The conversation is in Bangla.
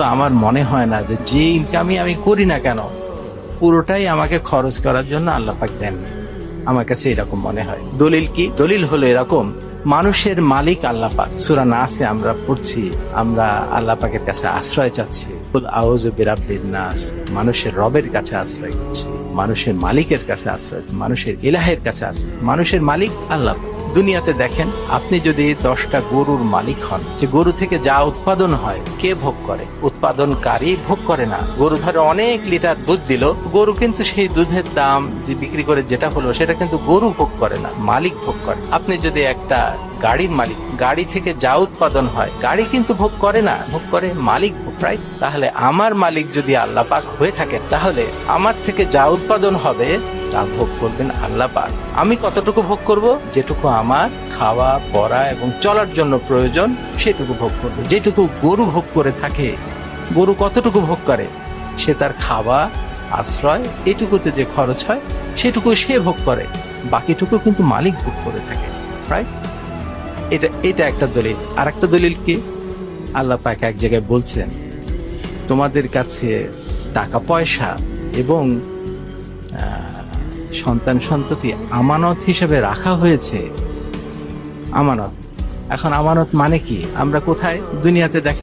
কিন্তু আমার মনে হয় না যে ইনকামই আমি করি না কেন পুরোটাই আমাকে খরচ করার জন্য আল্লাহ পাক দেন। আমার কাছে এরকম মনে হয়। দলিল কি? দলিল হলো এরকম, মানুষের মালিক আল্লাহ পাক। সূরা নাসে আমরা পড়ছি, আমরা আল্লাহ পাকের কাছে আশ্রয় চাচ্ছি, কুল আউযু বিরাব্বিন নাস, মানুষের রবের কাছে আশ্রয় করছি, মানুষের মালিকের কাছে আশ্রয়, মানুষের ইলাহের কাছে আশ্রয়। মানুষের মালিক আল্লাহ পাক। দুনিয়াতে দেখেন, আপনি যদি 10টা গরুর মালিক হন, যে গরু থেকে যা উৎপাদন হয় কে ভোগ করে? উৎপাদনকারী ভোগ করে না। গরু ধরে অনেক লিটার দুধ দিল, গরু কিন্তু সেই দুধের দাম যে বিক্রি করে যেটা হলো সেটা কিন্তু গরু ভোগ করে না, মালিক ভোগ করে। আপনি যদি একটা গাড়ির মালিক, গাড়ি থেকে যা উৎপাদন হয় গাড়ি কিন্তু ভোগ করে না, ভোগ করে মালিক ভোগ, রাইট? তাহলে আমার মালিক যদি আল্লাহ পাক হয়ে থাকে, তাহলে আমার থেকে যা উৎপাদন হবে তা ভোগ করবেন আল্লাহ পাক। আমি কতটুকু ভোগ করব? যেটুকু আমার খাওয়া পরা এবং চলার জন্য প্রয়োজন সেটুকু ভোগ করব। যেটুকু গরু ভোগ করে থাকে, গরু কতটুকু ভোগ করে? সে তার খাওয়া, আশ্রয়, এটুকুতে যে খরচ হয় সেটুকু সে ভোগ করে, বাকিটুকু কিন্তু মালিক ভোগ করে থাকে, রাইট? এটা একটা দলিল। আর একটা দলিল কি? আল্লাহ পাক এক জায়গায় বলছেন, তোমাদের কাছে টাকা পয়সা এবং সন্তান সন্ততি আমানত হিসেবে রাখা হয়েছে। আমানত। এখন আমানত মানে কি? আমরা কোথায় দুনিয়াতে দেখি